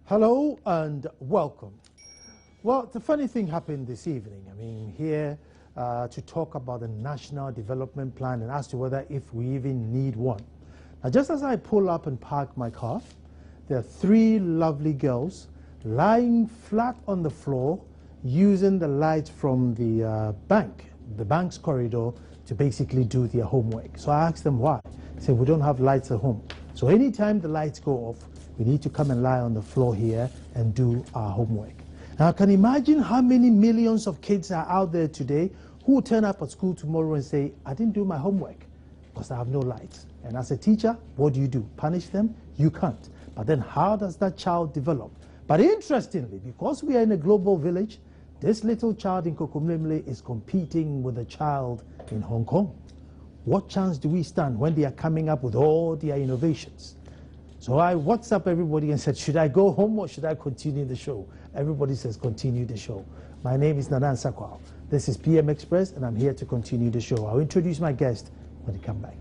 Hello and welcome. Well, the funny thing happened this evening. I mean, here to talk about the National Development Plan and as to whether if we even need one. Now, just as I pull up and park my car, there are three lovely girls lying flat on the floor using the light from the bank's corridor to basically do their homework. So I asked them why. They said, we don't have lights at home. So anytime the lights go off, we need to come and lie on the floor here and do our homework. Now, I can imagine how many millions of kids are out there today who will turn up at school tomorrow and say, I didn't do my homework because I have no lights. And as a teacher, what do? Punish them? You can't. But then how does that child develop? But interestingly, because we are in a global village, this little child in Kokomlemle is competing with a child in Hong Kong. What chance do we stand when they are coming up with all their innovations? So I WhatsApp everybody and said, should I go home or should I continue the show? Everybody says, continue the show. My name is Nanan Sakwao. This is PM Express, and I'm here to continue the show. I'll introduce my guest when they come back.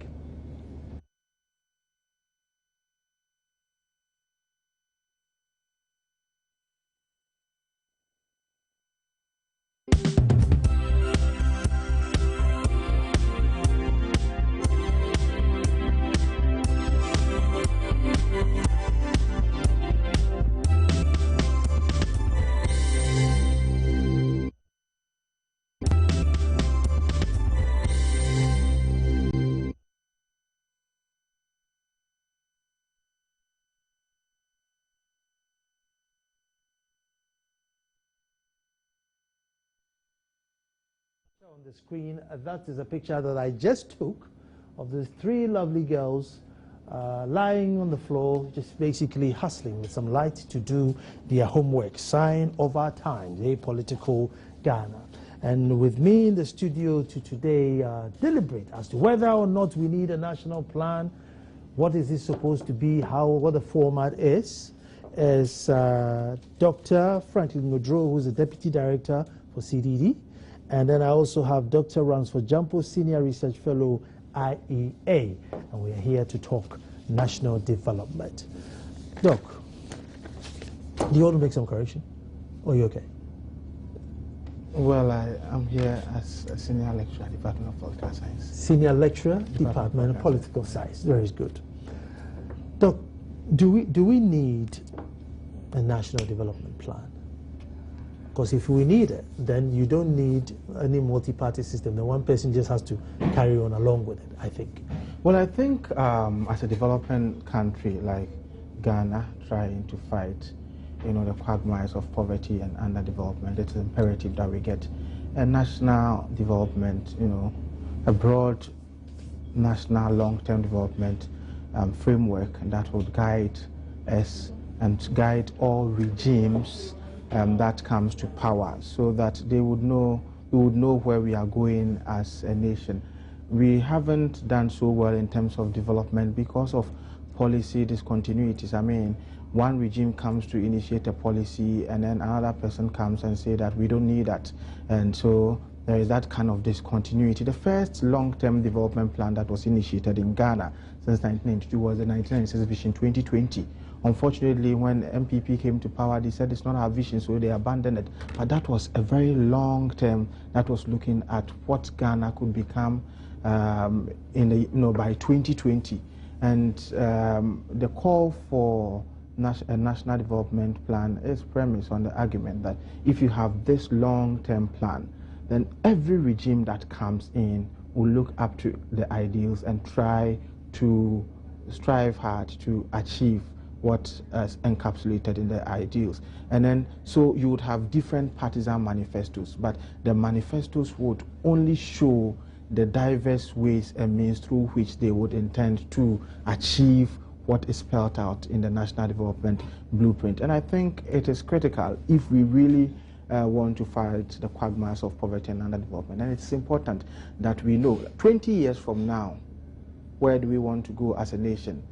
On the screen, that is a picture that I just took of the three lovely girls lying on the floor, just basically hustling with some light to do their homework. Sign of our times, a political Ghana. And with me in the studio to today deliberate as to whether or not we need a national plan, what is this supposed to be, what the format is Dr. Franklin Ngodro, who's the Deputy Director for CDD. And then I also have Dr. Ransford Jampo, Senior Research Fellow, IEA. And we are here to talk national development. Doc, do you want to make some correction? Or are you okay? Well, I'm here as a Senior Lecturer, Department of Political Science. Senior Lecturer, Department of Political Science. Very good. Doc, do we need a national development plan? Because if we need it, then you don't need any multi-party system. The one person just has to carry on along with it, I think. Well, I think as a developing country like Ghana trying to fight, the quagmires of poverty and underdevelopment, it's imperative that we get a national development, a broad national long-term development framework that would guide us and guide all regimes that comes to power, so that we would know where we are going as a nation. We haven't done so well in terms of development because of policy discontinuities. I mean, one regime comes to initiate a policy and then another person comes and say that we don't need that. And so there is that kind of discontinuity. The first long-term development plan that was initiated in Ghana since 1992 was the 1996 Vision 2020. Unfortunately, when MPP came to power, they said it's not our vision, so they abandoned it. But that was a very long term that was looking at what Ghana could become by 2020. And the call for a national development plan is premised on the argument that if you have this long-term plan, then every regime that comes in will look up to the ideals and try to strive hard to achieve what is encapsulated in the ideals. And then, so you would have different partisan manifestos, but the manifestos would only show the diverse ways and means through which they would intend to achieve what is spelled out in the National Development Blueprint. And I think it is critical if we really want to fight the quagmires of poverty and underdevelopment. And it's important that we know 20 years from now, where do we want to go as a nation?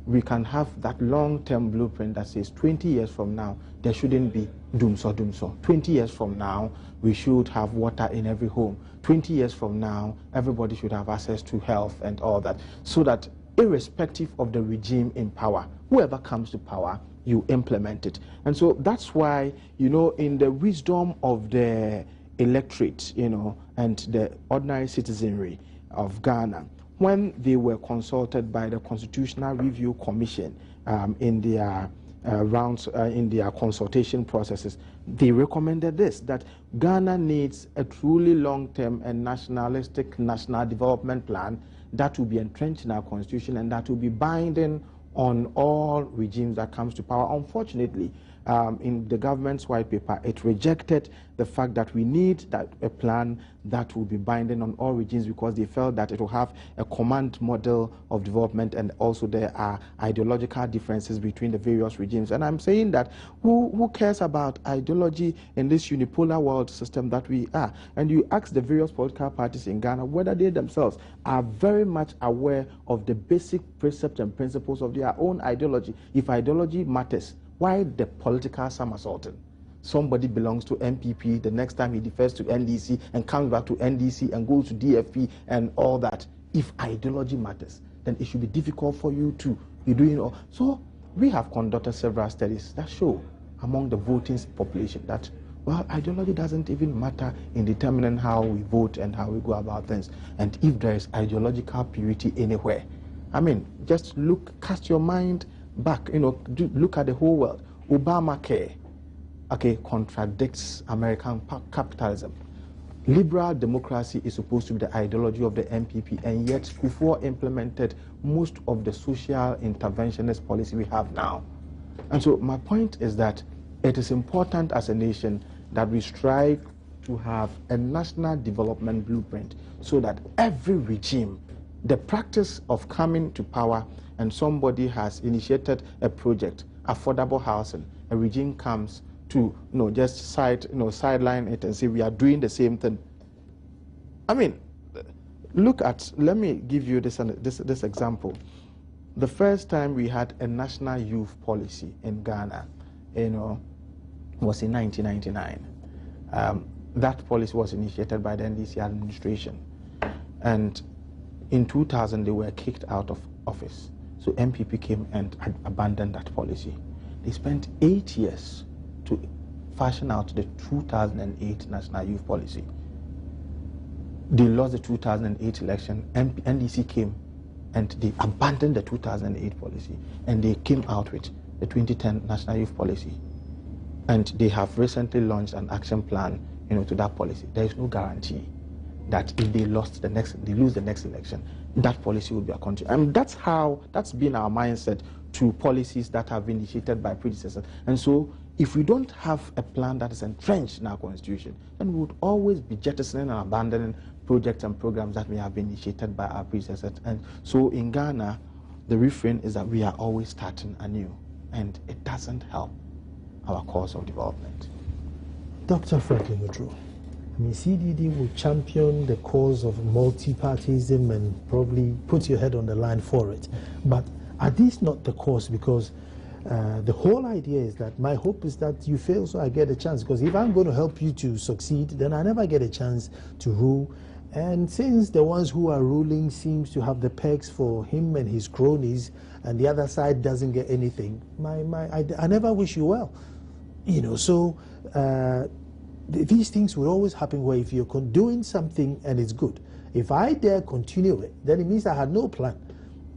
We can have that long-term blueprint that says 20 years from now, there shouldn't be doomso. 20 years from now, we should have water in every home. 20 years from now, everybody should have access to health and all that, so that irrespective of the regime in power, whoever comes to power, you implement it. And so that's why, you know, in the wisdom of the electorate, you know, and the ordinary citizenry of Ghana, when they were consulted by the Constitutional Review Commission in their rounds, in their consultation processes, they recommended this, that Ghana needs a truly long-term and nationalistic national development plan that will be entrenched in our constitution and that will be binding on all regimes that comes to power. Unfortunately, in the government's white paper, it rejected the fact that we need a plan that will be binding on all regimes, because they felt that it will have a command model of development, and also there are ideological differences between the various regimes. And I'm saying that who cares about ideology in this unipolar world system that we are? And you ask the various political parties in Ghana whether they themselves are very much aware of the basic precepts and principles of their own ideology. If ideology matters, why the political somersaulting? Somebody belongs to MPP, the next time he defers to NDC and comes back to NDC and goes to DFP and all that. If ideology matters, then it should be difficult for you to be doing all. So we have conducted several studies that show among the voting population that, well, ideology doesn't even matter in determining how we vote and how we go about things. And if there is ideological purity anywhere, I mean, just cast your mind back, you know, look at the whole world. Obamacare, okay, contradicts American capitalism. Liberal democracy is supposed to be the ideology of the MPP, and yet Kufuor implemented most of the social interventionist policy we have now. And so my point is that it is important as a nation that we strive to have a national development blueprint so that every regime, the practice of coming to power and somebody has initiated a project, affordable housing, a regime comes to just sideline it and say we are doing the same thing. I mean, let me give you this example. The first time we had a national youth policy in Ghana, was in 1999. That policy was initiated by the NDC administration, and in 2000 they were kicked out of office. So MPP came and abandoned that policy. They spent 8 years to fashion out the 2008 National Youth Policy. They lost the 2008 election. NDC came and they abandoned the 2008 policy, and they came out with the 2010 National Youth Policy. And they have recently launched an action plan, to that policy. There is no guarantee that if they lose the next election, that policy will be continued. And that's been our mindset to policies that have been initiated by predecessors. And so if we don't have a plan that is entrenched in our constitution, then we would always be jettisoning and abandoning projects and programs that may have been initiated by our predecessors. And so in Ghana, the refrain is that we are always starting anew, and it doesn't help our cause of development. Dr. Franklin Woodrow, CDD will champion the cause of multi-partyism and probably put your head on the line for it. But are these not the cause? Because the whole idea is that my hope is that you fail so I get a chance. Because if I'm going to help you to succeed, then I never get a chance to rule. And since the ones who are ruling seems to have the pegs for him and his cronies, and the other side doesn't get anything, I never wish you well. So these things will always happen where if you're doing something and it's good, if I dare continue it, then it means I had no plan.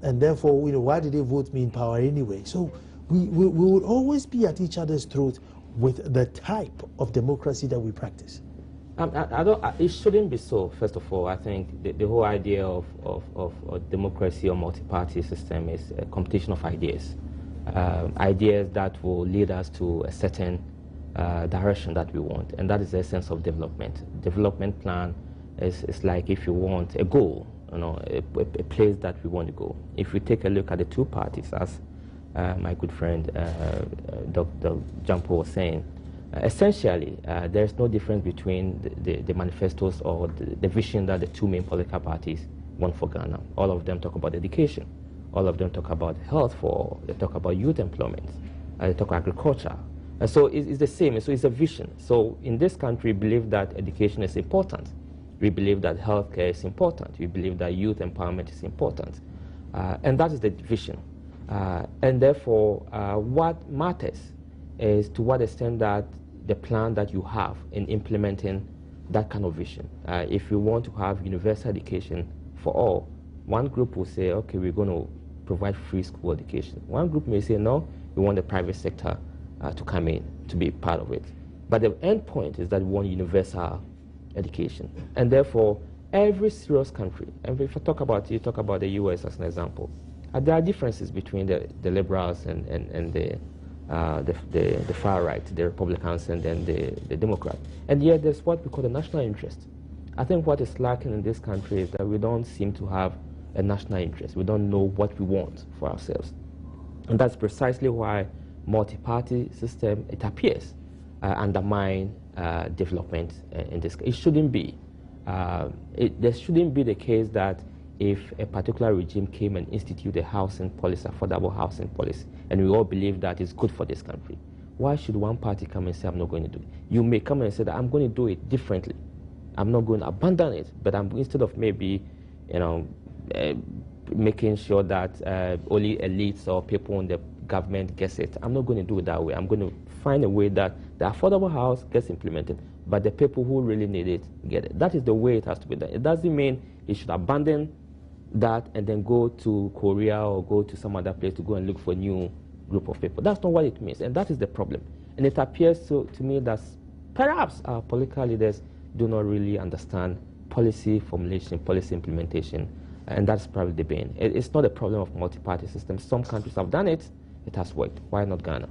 And therefore, why did they vote me in power anyway? So we would always be at each other's throat with the type of democracy that we practice. It shouldn't be so, first of all. I think the whole idea of democracy or multi-party system is a competition of ideas. Ideas that will lead us to a certain direction that we want, and that is the essence of development. Development plan is like if you want a goal, a place that we want to go. If we take a look at the two parties, as my good friend Dr. Jampo was saying, essentially there's no difference between the manifestos or the vision that the two main political parties want for Ghana. All of them talk about education. All of them talk about health they talk about youth employment. They talk about agriculture. So it's the same. So it's a vision. So in this country, we believe that education is important. We believe that healthcare is important. We believe that youth empowerment is important. And that is the vision. And therefore, what matters is to what extent that the plan that you have in implementing that kind of vision. If you want to have universal education for all, one group will say, okay, we're going to provide free school education. One group may say, no, we want the private sector to come in to be part of it. But the end point is that we want universal education. And therefore, every serious country, and if I talk about, you talk about the US as an example, there are differences between the liberals and the far right, the Republicans and then the Democrats. And yet there's what we call the national interest. I think what is lacking in this country is that we don't seem to have a national interest. We don't know what we want for ourselves. And that's precisely why multi-party system, it appears, undermine development in this case. It shouldn't be. There shouldn't be the case that if a particular regime came and instituted a housing policy, affordable housing policy, and we all believe that it's good for this country, why should one party come and say, I'm not going to do it? You may come and say that I'm going to do it differently. I'm not going to abandon it, but instead of maybe, making sure that only elites or people in the government gets it, I'm not going to do it that way. I'm going to find a way that the affordable house gets implemented, but the people who really need it get it. That is the way it has to be done. It doesn't mean it should abandon that and then go to Korea or go to some other place to go and look for a new group of people. That's not what it means, and that is the problem. And it appears to me that perhaps our political leaders do not really understand policy formulation, policy implementation, and that's probably the bane. It's not a problem of multi-party systems. Some countries have done it. It has worked. Why not Ghana?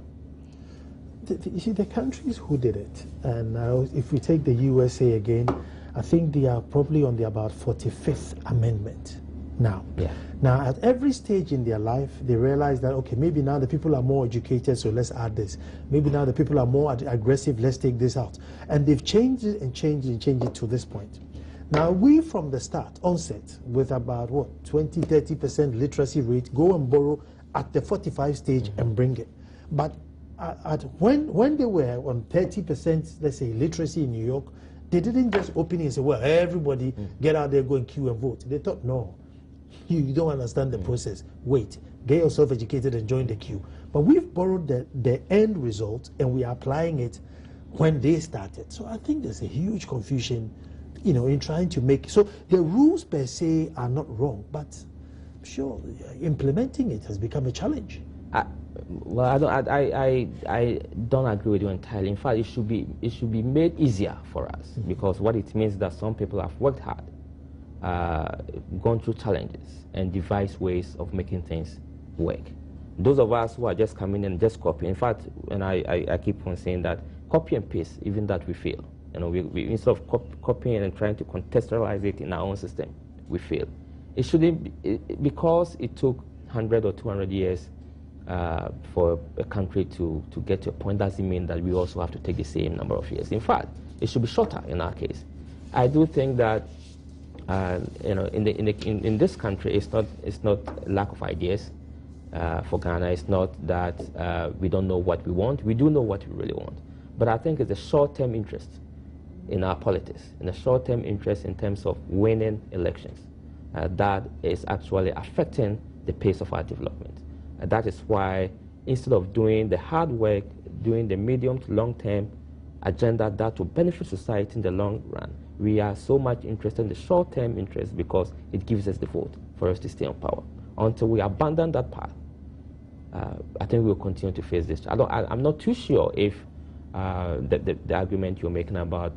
You see, the countries who did it, and if we take the USA again, I think they are probably on the about 45th amendment now. Yeah. Now, at every stage in their life, they realize that, okay, maybe now the people are more educated, so let's add this. Maybe now the people are more aggressive, let's take this out. And they've changed it and changed it and changed it to this point. Now, we from the start, onset, with about, 20, 30% literacy rate, go and borrow at the 45 stage and bring it. But when they were on 30%, let's say, literacy in New York, they didn't just open it and say, well, everybody get out there, go and queue and vote. They thought, no, you don't understand the process. Wait, get yourself educated and join the queue. But we've borrowed the end result and we are applying it when they started. So I think there's a huge confusion, in trying to make, so the rules per se are not wrong, but sure, implementing it has become a challenge. I don't agree with you entirely. In fact, it should be made easier for us, because what it means is that some people have worked hard, gone through challenges, and devised ways of making things work. Those of us who are just coming and just copying, in fact, and I keep on saying that copy and paste, even that we fail. We instead of copying and trying to contextualize it in our own system, we fail. It shouldn't be, because it took 100 or 200 years for a country to get to a point, doesn't mean that we also have to take the same number of years. In fact, it should be shorter in our case. I do think that in this country, it's not lack of ideas for Ghana. It's not that we don't know what we want. We do know what we really want. But I think it's a short-term interest in our politics, in a short-term interest in terms of winning elections, that is actually affecting the pace of our development. And that is why, instead of doing the hard work, doing the medium to long-term agenda that will benefit society in the long run, we are so much interested in the short-term interest because it gives us the vote for us to stay on power. Until we abandon that path, I think we'll continue to face this. I'm not too sure if the argument you're making about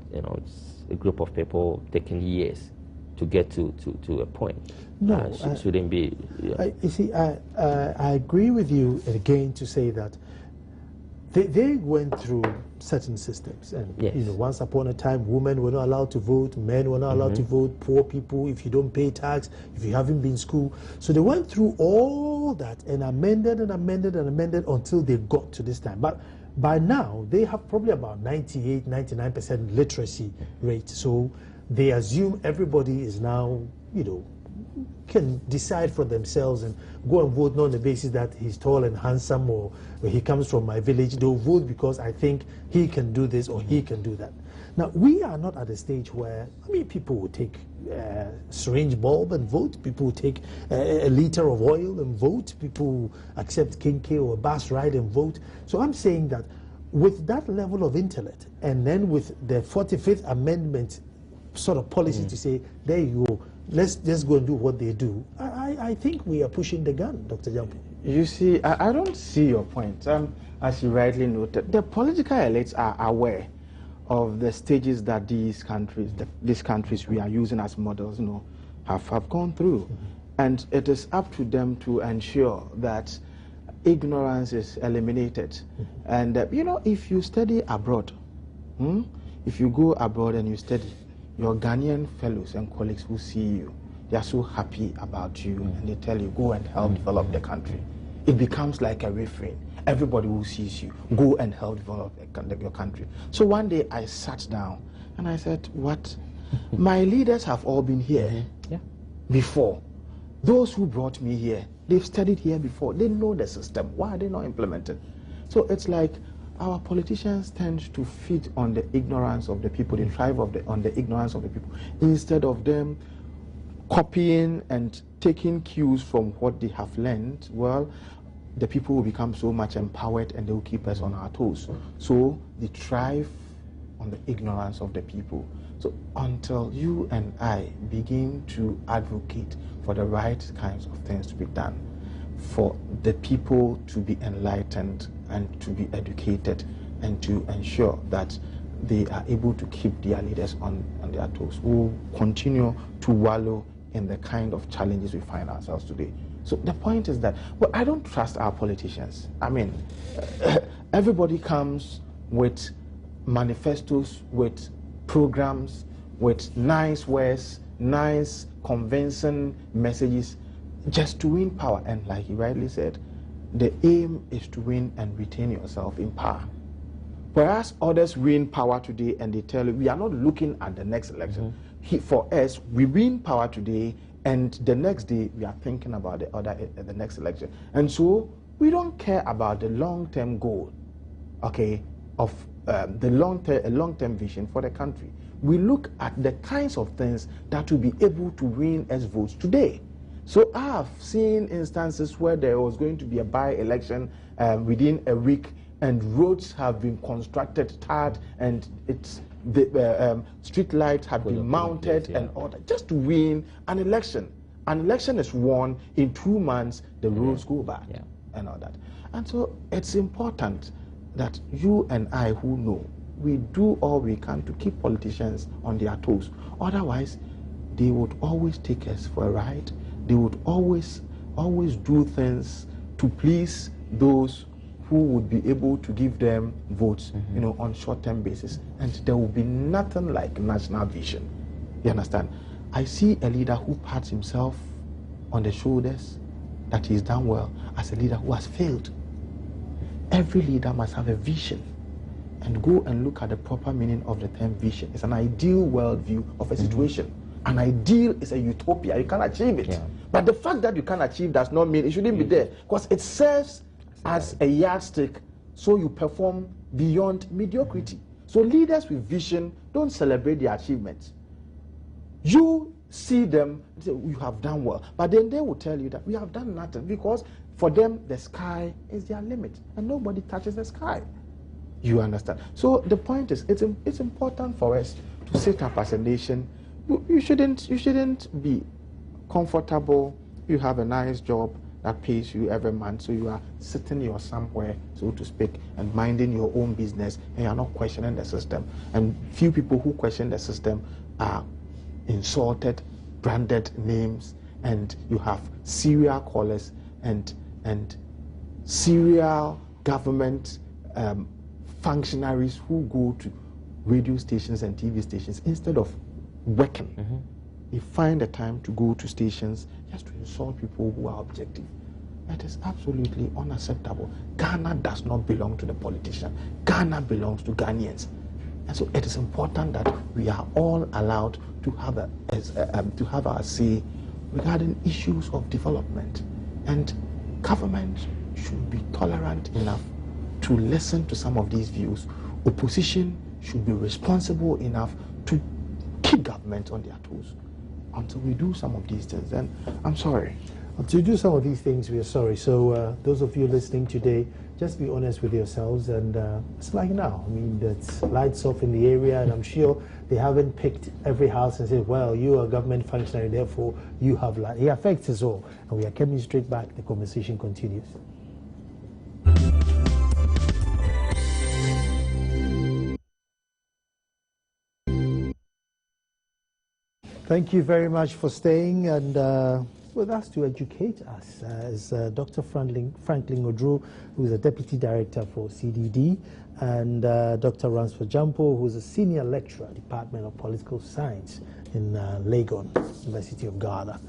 a group of people taking years to get to a point. No, shouldn't be. Yeah. You see, I agree with you again to say that they went through certain systems, and yes. Once upon a time, women were not allowed to vote, men were not allowed to vote, poor people, if you don't pay tax, if you haven't been in school. So they went through all that and amended and amended and amended until they got to this time. But by now, they have probably about 98, 99% literacy rate. So they assume everybody is now, can decide for themselves and go and vote not on the basis that he's tall and handsome or he comes from my village. They'll vote because I think he can do this or he can do that. Now, we are not at a stage where, I mean, people will take a syringe bulb and vote. People will take a liter of oil and vote. People will accept kinky or a bus ride and vote. So I'm saying that with that level of intellect, and then with the 45th Amendment sort of policy to say, there you go, let's just go and do what they do, I think we are pushing the gun, Dr. Jampo. You see, I don't see your point. As you rightly noted, the political elites are aware of the stages that these countries we are using as models, have gone through. And it is up to them to ensure that ignorance is eliminated. And, if you study abroad, if you go abroad and you study, your Ghanaian fellows and colleagues who see you, they are so happy about you, and they tell you, go and help develop the country. It becomes like a refrain. Everybody who sees you, go and help develop your country. So one day I sat down and I said, what? My leaders have all been here before. Those who brought me here, they've studied here before. They know the system. Why are they not implementing? So it's like our politicians tend to feed on the ignorance of the people. They thrive on the ignorance of the people instead of them copying and taking cues from what they have learned. Well, the people will become so much empowered and they will keep us on our toes. So they thrive on the ignorance of the people. So until you and I begin to advocate for the right kinds of things to be done, for the people to be enlightened and to be educated and to ensure that they are able to keep their leaders on their toes, we'll continue to wallow in the kind of challenges we find ourselves today. So the point is that, well, I don't trust our politicians. I mean, everybody comes with manifestos, with programs, with nice words, nice convincing messages, just to win power. And like he rightly said, the aim is to win and retain yourself in power. Whereas others win power today and they tell you, we are not looking at the next election. For us, we win power today and the next day we are thinking about the next election. And so we don't care about the long-term goal, okay, of the long-term vision for the country. We look at the kinds of things that will be able to win us votes today. So I have seen instances where there was going to be a by-election within a week, and roads have been constructed, tarred, and the street lights have been mounted and all that, just to win an election. An election is won in 2 months, the roads go back and all that. And so it's important that you and I who know, we do all we can to keep politicians on their toes. Otherwise, they would always take us for a ride. They would always do things to please those who would be able to give them votes, on short-term basis. And there will be nothing like national vision. You understand? I see a leader who pats himself on the shoulders that he's done well as a leader who has failed. Every leader must have a vision, and go and look at the proper meaning of the term vision. It's an ideal worldview of a situation. An ideal is a utopia. You can achieve it. But the fact that you can achieve does not mean it shouldn't be there, because it serves as a yardstick so you perform beyond mediocrity. So leaders with vision don't celebrate their achievements. You see them, say, you have done well, but then they will tell you that we have done nothing, because for them the sky is their limit and nobody touches the sky. You understand? So the point is, it's important for us to sit up as a nation. You shouldn't be comfortable. You have a nice job that pays you every month, so you are sitting here somewhere, so to speak, and minding your own business, and you are not questioning the system. And few people who question the system are insulted, branded names, and you have serial callers and serial government functionaries who go to radio stations and TV stations instead of working. They find the time to go to stations just to insult people who are objective. That is absolutely unacceptable. Ghana does not belong to the politician. Ghana belongs to Ghanaians. And so it is important that we are all allowed to have our say regarding issues of development. And government should be tolerant enough to listen to some of these views. Opposition should be responsible enough to keep government on their toes until we do some of these things. And I'm sorry. To do some of these things, we are sorry. So those of you listening today, just be honest with yourselves. And it's like now. I mean, it's lights off in the area, and I'm sure they haven't picked every house and said, well, you are a government functionary, therefore you have light. It affects us all. And we are coming straight back. The conversation continues. Thank you very much for staying and with us to educate us is Dr. Franklin Odro, who is a Deputy Director for CDD, and Dr. Ransford Jampo, who is a Senior Lecturer, Department of Political Science in Legon, University of Ghana.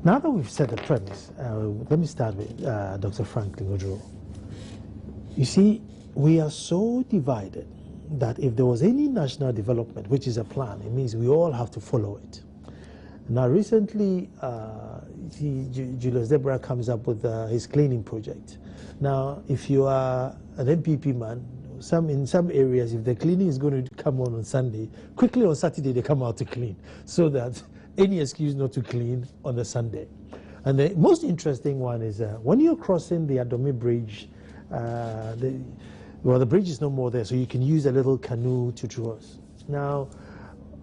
Now that we've set the premise, let me start with Dr. Franklin Odro. You see, we are so divided that if there was any national development, which is a plan, it means we all have to follow it. Now, recently, Julius Deborah comes up with his cleaning project. Now, if you are an MPP man, in some areas, if the cleaning is going to come on Sunday, quickly on Saturday they come out to clean, so that any excuse not to clean on a Sunday. And the most interesting one is when you're crossing the Adome Bridge, the bridge is no more there, so you can use a little canoe to cross. Now,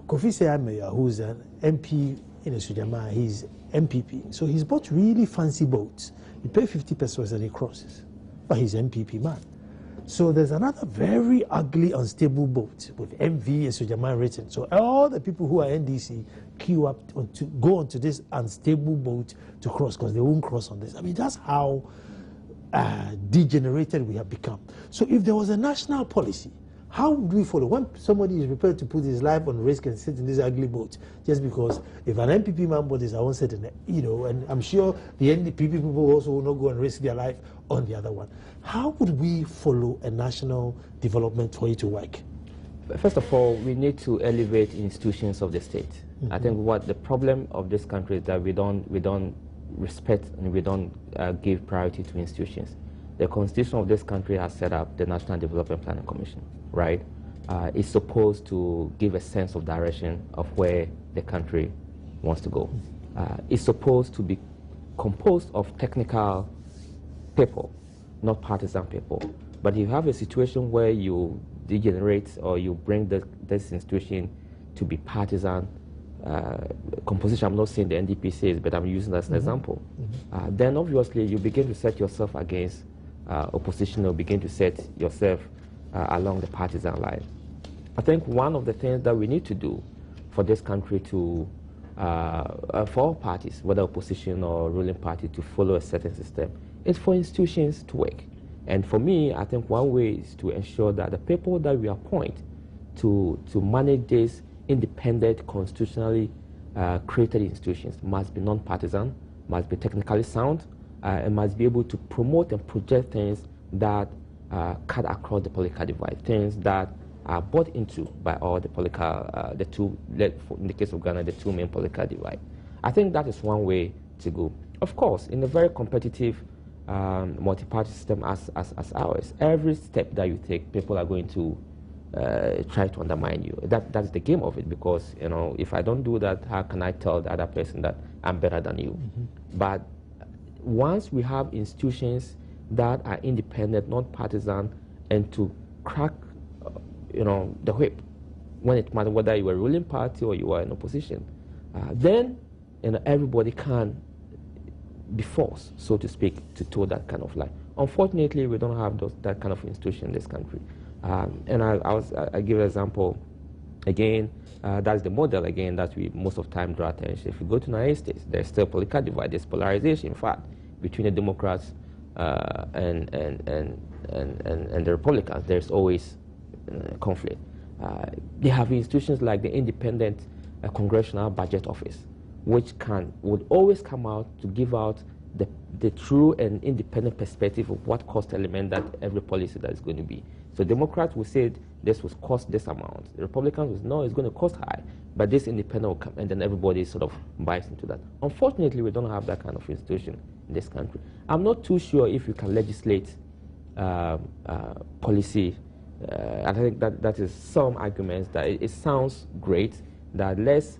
Kofi Seyameya, who's an MP in Sujama, he's MPP, so he's bought really fancy boats. He pays 50 pesos and he crosses, but he's MPP man. So there's another very ugly, unstable boat with MV and Sujama written. So all the people who are NDC queue up to go onto this unstable boat to cross because they won't cross on this. I mean, that's how degenerated we have become. So if there was a national policy, how would we follow? When somebody is prepared to put his life on risk and sit in this ugly boat, just because if an MPP man bought this, I won't sit in it, and I'm sure the NDP people also will not go and risk their life on the other one. How would we follow a national development for it to work? First of all, we need to elevate institutions of the state. Mm-hmm. I think what the problem of this country is that we don't respect and we don't give priority to institutions. The constitution of this country has set up the National Development Planning Commission, right? It's supposed to give a sense of direction of where the country wants to go. It's supposed to be composed of technical people, not partisan people. But if you have a situation where you degenerate or you bring this institution to be partisan composition, I'm not saying the NDP says, but I'm using that as an example, then obviously you begin to set yourself against opposition or begin to set yourself along the partisan line. I think one of the things that we need to do for this country to, for all parties, whether opposition or ruling party, to follow a certain system, is for institutions to work. And for me, I think one way is to ensure that the people that we appoint to manage these independent, constitutionally created institutions must be non-partisan, must be technically sound, and must be able to promote and project things that cut across the political divide, things that are bought into by all the political, in the case of Ghana, the two main political divide. I think that is one way to go. Of course, in a very competitive multi-party system as ours, every step that you take, people are going to try to undermine you. That's the game of it, because if I don't do that, how can I tell the other person that I'm better than you? But once we have institutions that are independent, not partisan, and to crack the whip when it matters, whether you are a ruling party or you are in opposition, then everybody can be forced, so to speak, to toe that kind of line. Unfortunately, we don't have that kind of institution in this country. And I give an example again. That's the model again that we most of the time draw attention. If you go to United States, there's still political divide. There's polarization, in fact, between the Democrats and the Republicans. There's always conflict. They have institutions like the Independent Congressional Budget Office, which would always come out to give out the true and independent perspective of what cost element that every policy that is going to be. So Democrats will say this will cost this amount. The Republicans will say, no, it's going to cost high, but this independent will come, and then everybody sort of buys into that. Unfortunately, we don't have that kind of institution in this country. I'm not too sure if you can legislate policy. I think that is some arguments that it sounds great that let's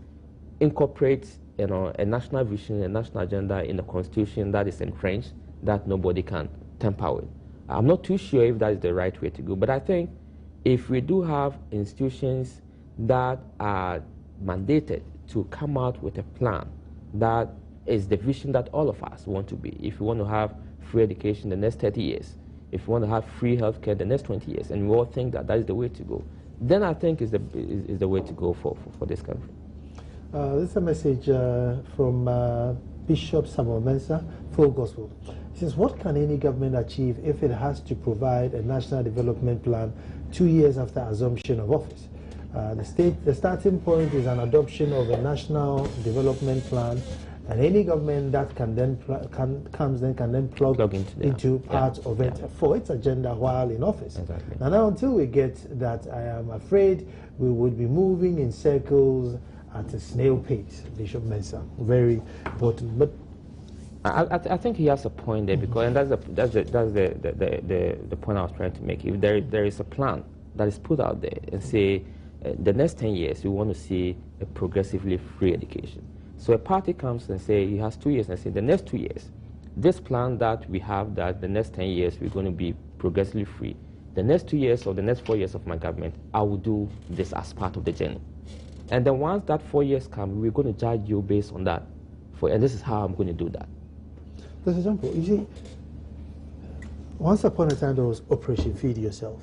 incorporate a national vision, a national agenda in a constitution that is entrenched, that nobody can tamper with. I'm not too sure if that is the right way to go, but I think if we do have institutions that are mandated to come out with a plan that is the vision that all of us want to be. If we want to have free education the next 30 years, if we want to have free healthcare the next 20 years, and we all think that that is the way to go, then I think is the way to go for this country. This is a message from Bishop Samuel Mensah, Full Gospel. He says, what can any government achieve if it has to provide a national development plan 2 years after assumption of office? The starting point is an adoption of a national development plan, and any government that can then plug into part of it for its agenda while in office. Exactly. Now, until we get that, I am afraid we would be moving in circles at a snail pace. Bishop Mensah, very important. But I think he has a point there, because, and that's the point I was trying to make. If there is a plan that is put out there and say the next 10 years we want to see a progressively free education. So a party comes and say he has 2 years and say the next 2 years, this plan that we have that the next 10 years we're going to be progressively free. The next 2 years or the next 4 years of my government, I will do this as part of the journey. And then once that 4 years come, we're going to judge you based on that. And this is how I'm going to do that. For example, you see, once upon a time there was Operation Feed Yourself.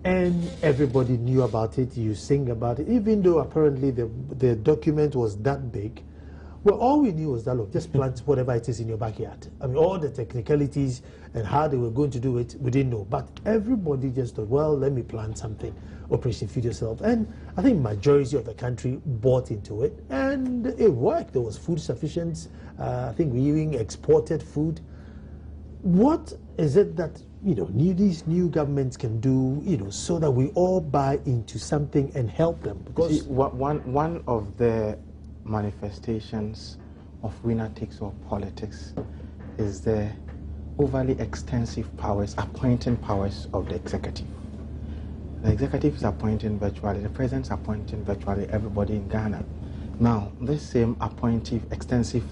And everybody knew about it, you sing about it, even though apparently the document was that big. Well, all we knew was that, look, just plant whatever it is in your backyard. I mean, all the technicalities and how they were going to do it, we didn't know. But everybody just thought, well, let me plant something, Operation Feed Yourself. And I think majority of the country bought into it, and it worked. There was food sufficiency. I think we even exported food. What is it that these new governments can do, so that we all buy into something and help them? Because one of the manifestations of winner-takes-all politics is the overly extensive powers, appointing powers of the executive. The executive is appointing virtually, the president is appointing virtually everybody in Ghana. Now, this same extensive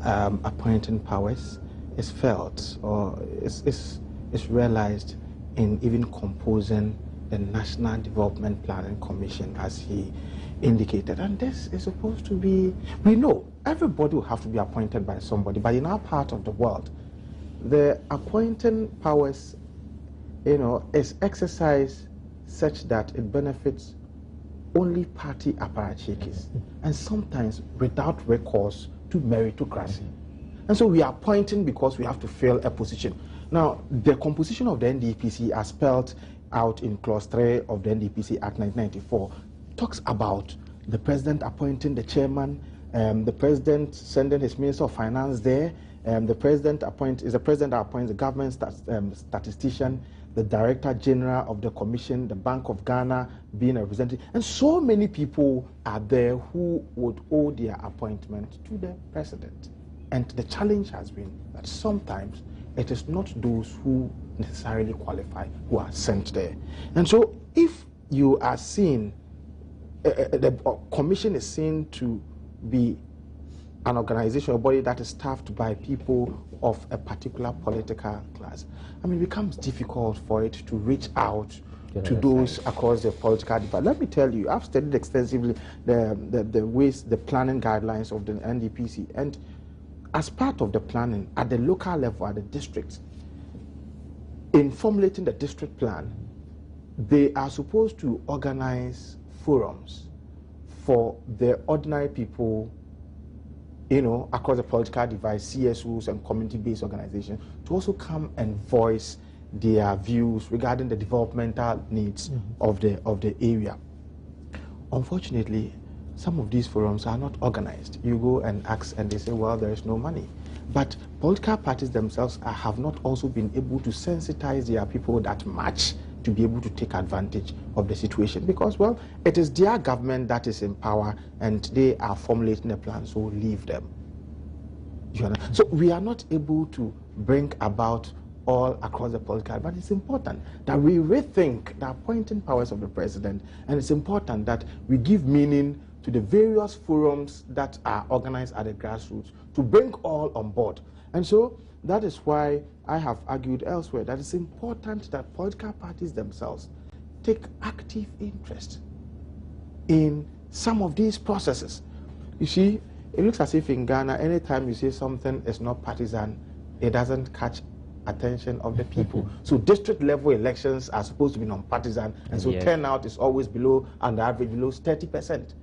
appointing powers is felt or is realized in even composing the National Development Planning Commission, as he indicated. And this is supposed to be, we know everybody will have to be appointed by somebody, but in our part of the world, the appointing powers, is exercised such that it benefits only party apparatchiks, and sometimes without recourse to meritocracy. And so we are appointing because we have to fill a position. Now, the composition of the NDPC, as spelled out in Clause 3 of the NDPC Act 1994, talks about the president appointing the chairman, the president sending his minister of finance there, the president that appoints the government statistician, the director general of the commission, the Bank of Ghana being a representative, and so many people are there who would owe their appointment to the president. And the challenge has been that sometimes it is not those who necessarily qualify who are sent there. And so if you are seen, the commission is seen to be an organization or body that is staffed by people of a particular political class, I mean, it becomes difficult for it to reach out to those across the political divide. Let me tell you, I've studied extensively the ways, the planning guidelines of the NDPC, and as part of the planning at the local level, at the district, in formulating the district plan, they are supposed to organize forums for the ordinary people, across the political divide, CSOs and community-based organizations, to also come and voice their views regarding the developmental needs of the area. Unfortunately, some of these forums are not organized. You go and ask and they say, well, there is no money. But political parties themselves have not also been able to sensitize their people that much to be able to take advantage of the situation, because, well, it is their government that is in power and they are formulating a plan, so leave them. So we are not able to bring about all across the political, but it's important that we rethink the appointing powers of the president, and it's important that we give meaning to the various forums that are organized at the grassroots to bring all on board. And so that is why I have argued elsewhere that it's important that political parties themselves take active interest in some of these processes. You see, it looks as if in Ghana, anytime you say something is not partisan, it doesn't catch attention of the people. So district level elections are supposed to be non-partisan, and so turnout is always below, on the average, below 30%.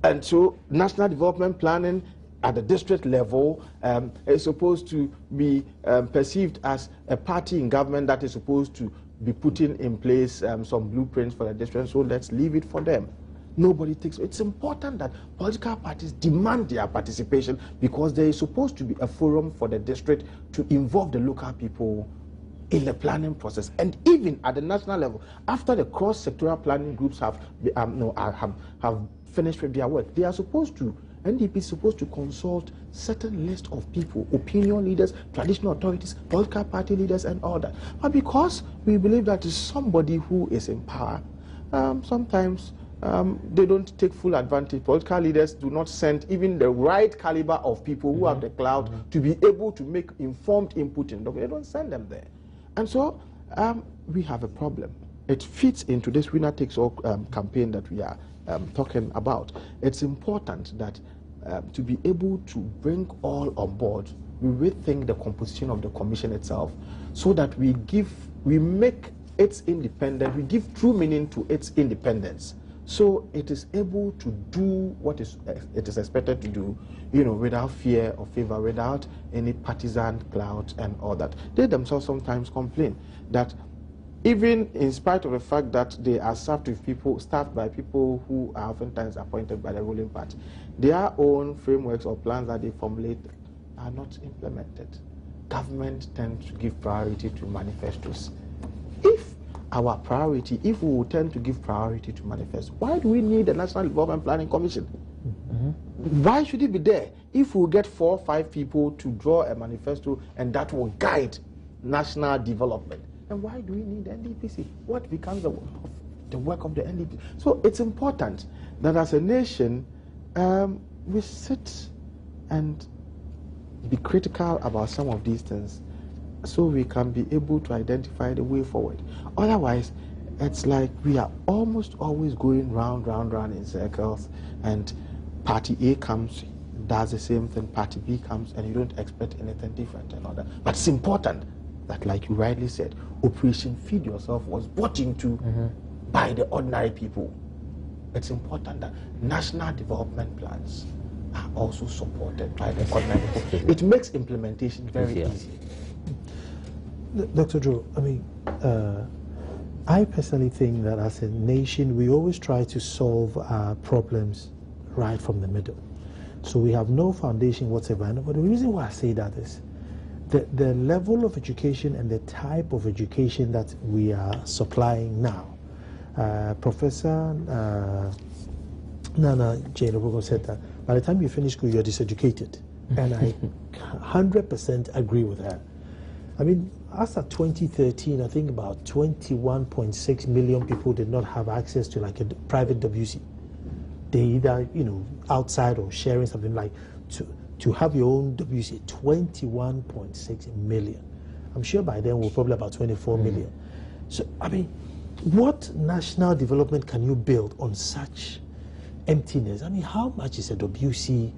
And so national development planning at the district level is supposed to be perceived as a party in government that is supposed to be putting in place some blueprints for the district, so let's leave it for them. Nobody takes it. It's important that political parties demand their participation, because there is supposed to be a forum for the district to involve the local people in the planning process. And even at the national level, after the cross-sectoral planning groups have finished with their work, they are supposed to, NDP is supposed to consult certain list of people, opinion leaders, traditional authorities, political party leaders, and all that. But because we believe that is somebody who is in power, sometimes they don't take full advantage. Political leaders do not send even the right caliber of people who have the clout to be able to make informed input in. They don't send them there. And so we have a problem. It fits into this winner takes all campaign that we are talking about. It's important that to be able to bring all on board, we rethink the composition of the commission itself, so that we make its independence, we give true meaning to its independence, so it is able to do what it is expected to do, without fear or favor, without any partisan clout and all that. They themselves sometimes complain that even in spite of the fact that they are staffed by people who are oftentimes appointed by the ruling party, their own frameworks or plans that they formulate are not implemented. Government tends to give priority to manifestos. If we will tend to give priority to manifesto, why do we need the National Development Planning Commission? Why should it be there? If we get 4 or 5 people to draw a manifesto and that will guide national development, then why do we need the NDPC? What becomes the work of the NDPC? So it's important that as a nation, we sit and be critical about some of these things, so we can be able to identify the way forward. Otherwise, it's like we are almost always going round in circles, and party A comes, does the same thing, party B comes, and you don't expect anything different and all that. But it's important that, like you rightly said, Operation Feed Yourself was bought into by the ordinary people. It's important that national development plans are also supported by the ordinary people. It makes implementation very easy. Dr. Joe, I personally think that as a nation, we always try to solve our problems right from the middle. So we have no foundation whatsoever. But the reason why I say that is the level of education and the type of education that we are supplying now. Professor Nana Jane said that by the time you finish school, you're diseducated. And I 100% agree with her. As of 2013, I think about 21.6 million people did not have access to like a private WC. They either, outside or sharing something like to have your own WC, 21.6 million. I'm sure by then we're probably about 24 million. So, what national development can you build on such emptiness? How much is a WC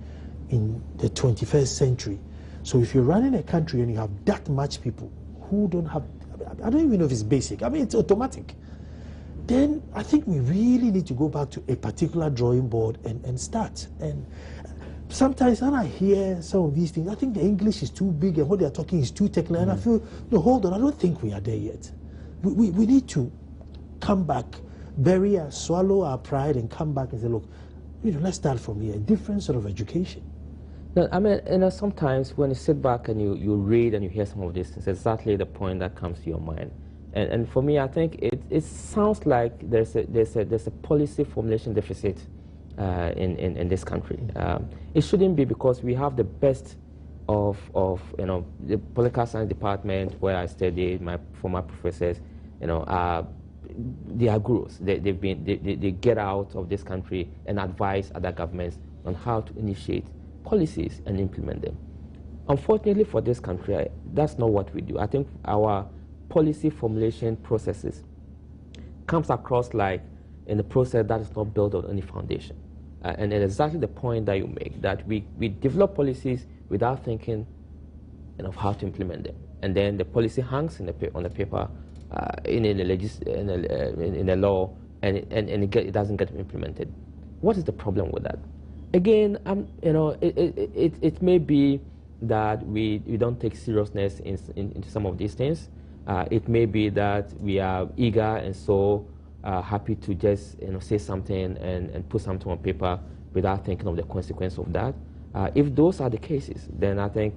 in the 21st century? So if you're running a country and you have that much people who don't have, I don't even know if it's basic, it's automatic, then I think we really need to go back to a particular drawing board and start. And sometimes when I hear some of these things, I think the English is too big and what they're talking is too technical, and I feel, no, hold on, I don't think we are there yet. We need to come back, swallow our pride and come back and say, look, let's start from here, a different sort of education. No, I mean, sometimes when you sit back and you read and you hear some of these things, exactly the point that comes to your mind. And for me, I think it sounds like there's a policy formulation deficit in this country. It shouldn't be, because we have the best of the political science department where I studied. My former professors, they are gurus. They get out of this country and advise other governments on how to initiate policies and implement them. Unfortunately for this country, that's not what we do. I think our policy formulation processes comes across like in a process that is not built on any foundation. And exactly the point that you make, that we develop policies without thinking of how to implement them. And then the policy hangs on the paper, in the law, and it doesn't get implemented. What is the problem with that? Again, it may be that we don't take seriousness into some of these things. It may be that we are eager and so happy to just say something and put something on paper without thinking of the consequence of that. If those are the cases, then I think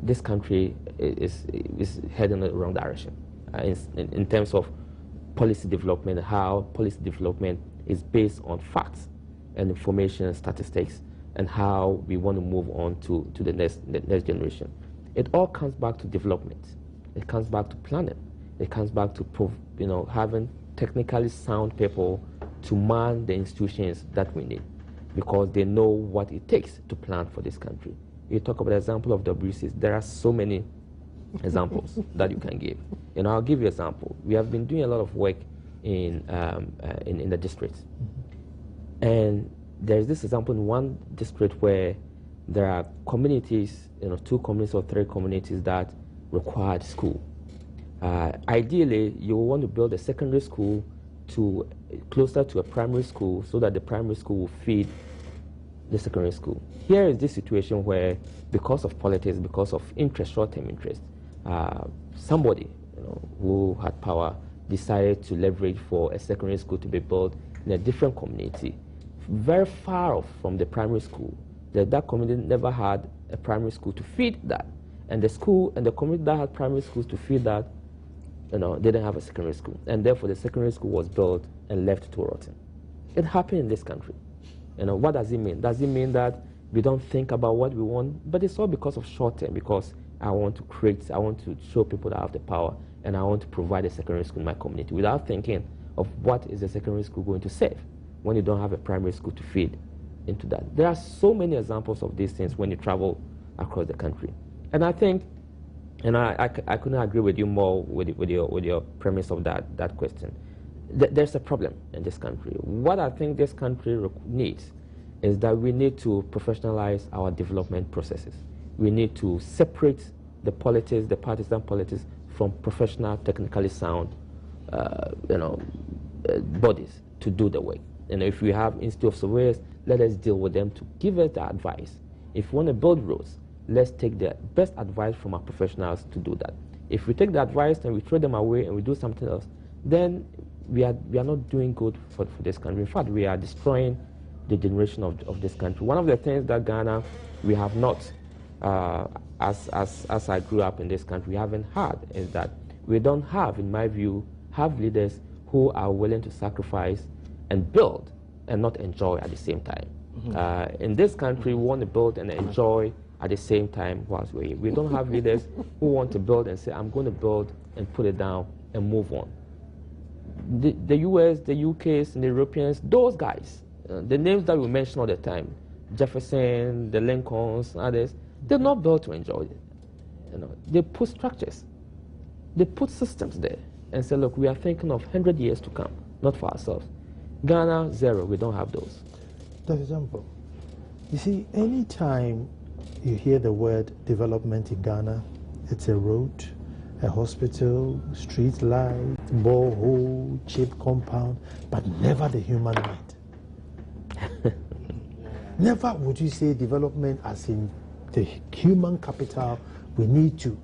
this country is heading in the wrong direction in terms of policy development, how policy development is based on facts and information and statistics, and how we want to move on to the next generation. It all comes back to development. It comes back to planning. It comes back to having technically sound people to man the institutions that we need, because they know what it takes to plan for this country. You talk about the example of WCs. There are so many examples that you can give. I'll give you an example. We have been doing a lot of work in the districts. And there's this example in one district where there are communities, 2 communities or 3 communities that required school. Ideally, you want to build a secondary school closer to a primary school so that the primary school will feed the secondary school. Here is this situation where, because of politics, because of interest, short-term interest, somebody who had power decided to leverage for a secondary school to be built in a different community, very far off from the primary school. That community never had a primary school to feed that. And the school and the community that had primary schools to feed that, didn't have a secondary school. And therefore, the secondary school was built and left to rotten. It happened in this country. What does it mean? Does it mean that we don't think about what we want? But it's all because of short term, because I want to show people that I have the power, and I want to provide a secondary school in my community without thinking of what is the secondary school going to save when you don't have a primary school to feed into that. There are so many examples of these things when you travel across the country. And I think, and I couldn't agree with you more with your premise of that question. There's a problem in this country. What I think this country needs is that we need to professionalize our development processes. We need to separate the politics, the partisan politics, from professional, technically sound, bodies to do the work. If we have Institute of Surveyors, let us deal with them to give us the advice. If we want to build roads, let's take the best advice from our professionals to do that. If we take the advice and we throw them away and we do something else, then we are not doing good for this country. In fact, we are destroying the generation of this country. One of the things that Ghana, we have not, as I grew up in this country, we haven't had, is that we don't have, in my view, have leaders who are willing to sacrifice and build and not enjoy at the same time. In this country, we want to build and enjoy at the same time whilst we're here. We don't have leaders who want to build and say, I'm going to build and put it down and move on. The US, the UKs, and the Europeans, those guys, the names that we mention all the time, Jefferson, the Lincolns, others, they're not built to enjoy it. They put structures, they put systems there and say, look, we are thinking of 100 years to come, not for ourselves. Ghana, 0, we don't have those. For example, you see, anytime you hear the word development in Ghana, it's a road, a hospital, street light, borehole, cheap compound, but never the human mind. Never would you say development as in the human capital, we need to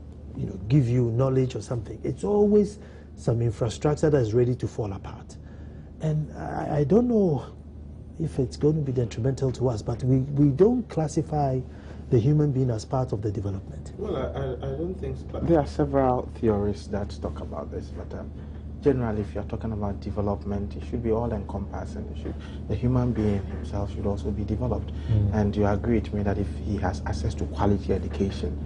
give you knowledge or something. It's always some infrastructure that is ready to fall apart. And I don't know if it's going to be detrimental to us, but we don't classify the human being as part of the development? Well, I don't think so. There are several theories that talk about this, but generally, if you're talking about development, it should be all-encompassing. The human being himself should also be developed. And you agree with me that if he has access to quality education,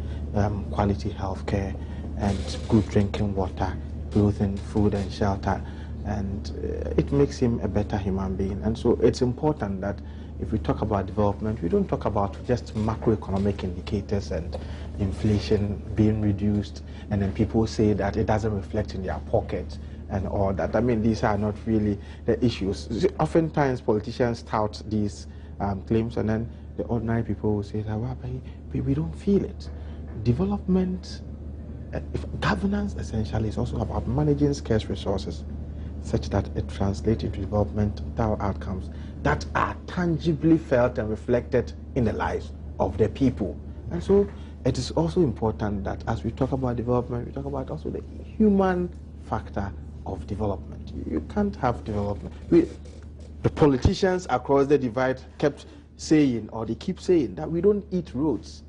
quality healthcare, and good drinking water, clothing, food, and shelter, and it makes him a better human being. And so it's important that if we talk about development, we don't talk about just macroeconomic indicators and inflation being reduced, and then people say that it doesn't reflect in their pocket and all that. I mean, these are not really the issues. Oftentimes, politicians tout these claims, and then the ordinary people will say that, well, we don't feel it. Development, governance essentially is also about managing scarce resources such that it translates into developmental outcomes that are tangibly felt and reflected in the lives of the people. And so it is also important that as we talk about development, we talk about also the human factor of development. You can't have development. The politicians across the divide kept saying, or they keep saying, that we don't eat roads.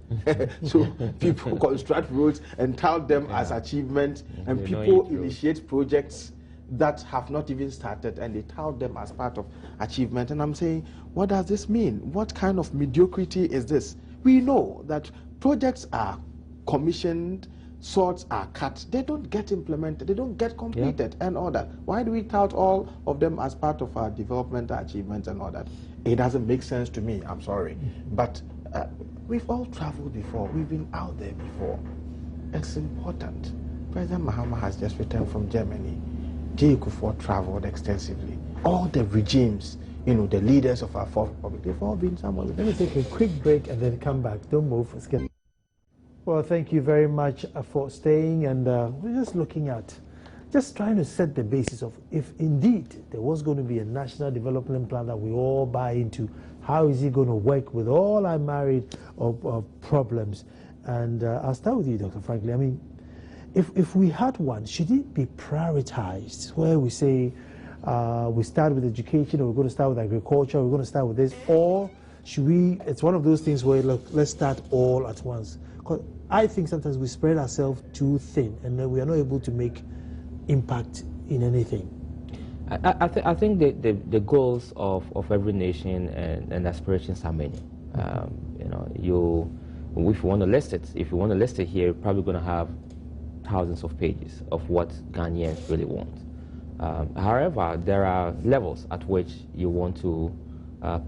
So people construct roads and tout them as achievement, and people initiate projects that have not even started, and they tout them as part of achievement. And I'm saying, what does this mean? What kind of mediocrity is this? We know that projects are commissioned, swords are cut, they don't get implemented, they don't get completed, and all that. Why do we tout all of them as part of our developmental achievements and all that? It doesn't make sense to me, I'm sorry. But we've all traveled before, we've been out there before. It's important. President Mahama has just returned from Germany. J. Kufuor traveled extensively. All the regimes, the leaders of our Fourth Republic, they've all been somewhere. Let me take a quick break and then come back. Don't move. Let's get. Well, thank you very much for staying, and we're just looking at, just trying to set the basis of if indeed there was going to be a national development plan that we all buy into, how is it going to work with all our myriad of problems? And I'll start with you, Dr. Franklin. I mean, if we had one, should it be prioritized, where we say we start with education, or we're going to start with agriculture, or we're going to start with this, or should we, it's one of those things where, look, let's start all at once? Because I think sometimes we spread ourselves too thin, and then we are not able to make impact in anything. I think the goals of every nation and aspirations are many. If you want to list it, here, you're probably going to have thousands of pages of what Ghanaians really want. However, there are levels at which you want to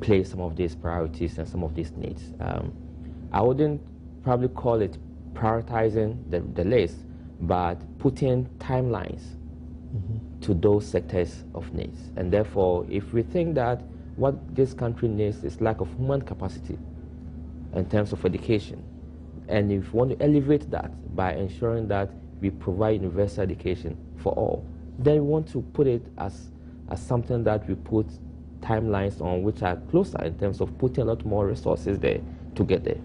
place some of these priorities and some of these needs. I wouldn't probably call it prioritizing the list, but putting timelines to those sectors of needs. And therefore, if we think that what this country needs is lack of human capacity in terms of education, and if we want to elevate that by ensuring that we provide universal education for all, then we want to put it as something that we put timelines on which are closer in terms of putting a lot more resources there to get there.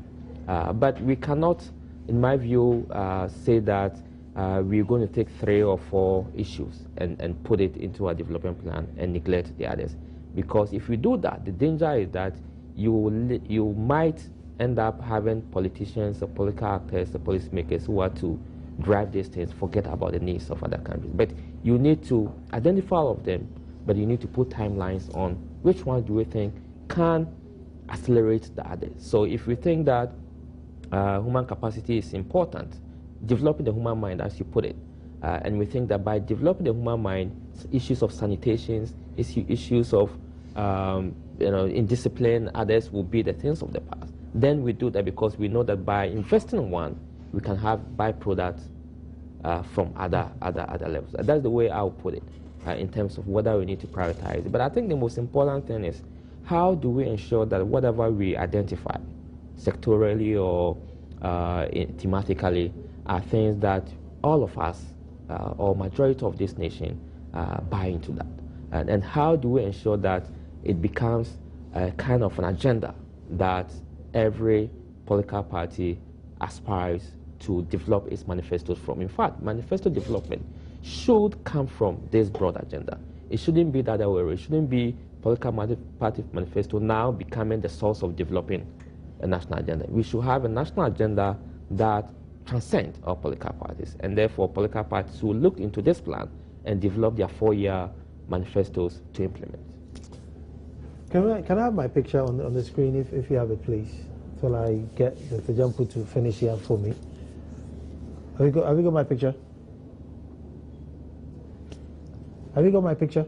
But we cannot, in my view, say that we're going to take 3 or 4 issues and put it into a development plan and neglect the others. Because if we do that, the danger is that you might end up having politicians or political actors or policymakers who are to drive these things, forget about the needs of other countries. But you need to identify all of them, but you need to put timelines on which ones do we think can accelerate the others. So if we think that human capacity is important, developing the human mind, as you put it, and we think that by developing the human mind, issues of sanitation, issues of indiscipline, others will be the things of the past. Then we do that because we know that by investing in one, we can have byproducts from other levels. That's the way I'll put it in terms of whether we need to prioritize. But I think the most important thing is how do we ensure that whatever we identify, sectorally or thematically, are things that all of us or majority of this nation buy into that. And how do we ensure that it becomes a kind of an agenda that every political party aspires to develop its manifestos from. In fact, manifesto development should come from this broad agenda. It shouldn't be that way. It shouldn't be political party manifesto now becoming the source of developing a national agenda. We should have a national agenda that transcends all political parties, and therefore political parties will look into this plan and develop their 4-year manifestos to implement. Can I have my picture on the screen, if you have it, please, till I get Dr. Jampu to finish here for me. Have you got my picture? Have you got my picture?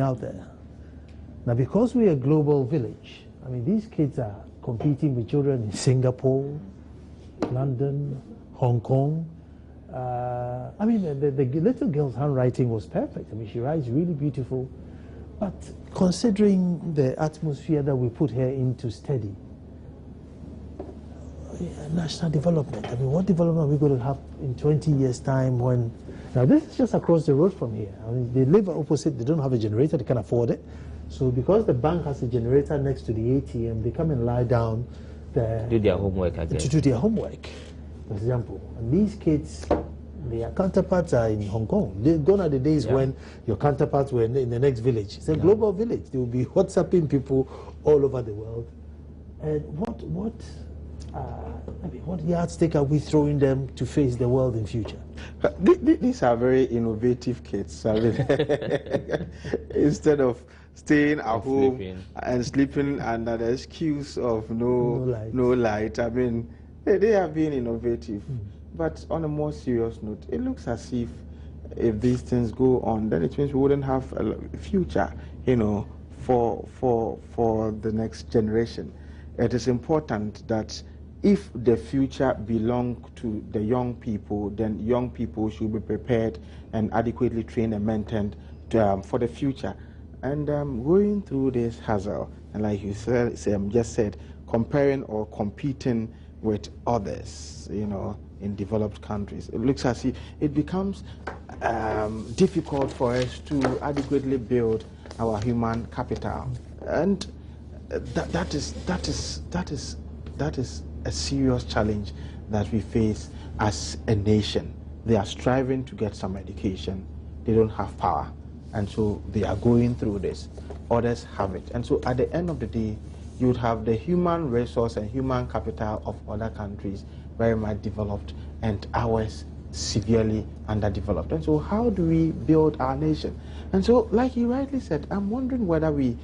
Out there. Now, because we're a global village, I mean, these kids are competing with children in Singapore, London, Hong Kong. I mean, the little girl's handwriting was perfect. I mean, she writes really beautiful. But considering the atmosphere that we put her into study, national development, I mean, what development are we going to have in 20 years' time when... Now, this is just across the road from here. I mean, they live opposite, they don't have a generator, they can't afford it. So because the bank has a generator next to the ATM, they come and lie down there. Do their homework again. To do their homework, for example. And these kids, their counterparts are in Hong Kong. Gone are the days when your counterparts were in the next village. It's a global village. They will be WhatsApping people all over the world. And what yardstick are we throwing them to face the world in future? These are very innovative kids. I mean, instead of staying at home and sleeping under the excuse of no light, I mean, they have been innovative. But on a more serious note, it looks as if these things go on, then it means we wouldn't have a future, you know, for the next generation. It is important that if the future belongs to the young people, then young people should be prepared and adequately trained and maintained for the future. And going through this hassle, and like you just said, comparing or competing with others, you know, in developed countries, it looks as if it becomes difficult for us to adequately build our human capital, and that is a serious challenge that we face as a nation. They are striving to get some education. They don't have power, and so they are going through this. Others have it, and so at the end of the day, you would have the human resource and human capital of other countries very much developed, and ours severely underdeveloped. And so how do we build our nation? And so, like you rightly said, I'm wondering whether we,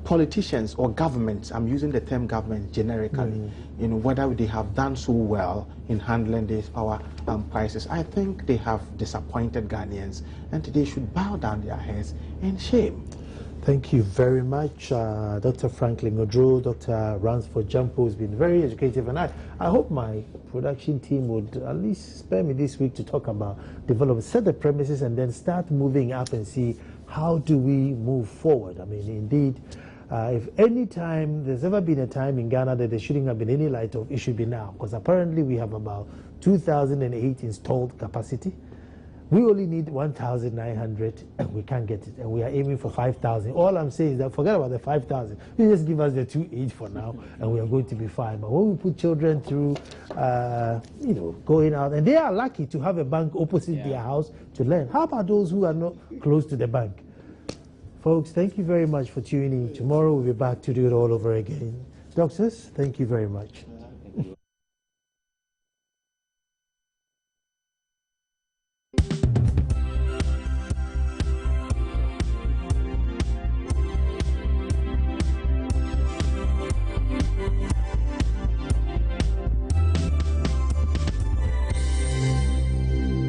politicians or governments, I'm using the term government generically, you know, whether they have done so well in handling these power crisis. I think they have disappointed Ghanaians, and they should bow down their heads in shame. Thank you very much, Dr. Franklin Odro. Dr. Ransford Jampo has been very educative, and I hope my production team would at least spare me this week to talk about development, set the premises, and then start moving up and see how do we move forward. I mean, indeed, if any time, there's ever been a time in Ghana that there shouldn't have been any light off, it should be now, because apparently we have about 2008 installed capacity. We only need 1,900 and we can't get it, and we are aiming for 5,000. All I'm saying is that forget about the 5,000. You just give us the 2.8 for now and we are going to be fine. But when we put children through, you know, going out, and they are lucky to have a bank opposite their house to learn. How about those who are not close to the bank? Folks, thank you very much for tuning in. Tomorrow we'll be back to do it all over again. Doctors, thank you very much.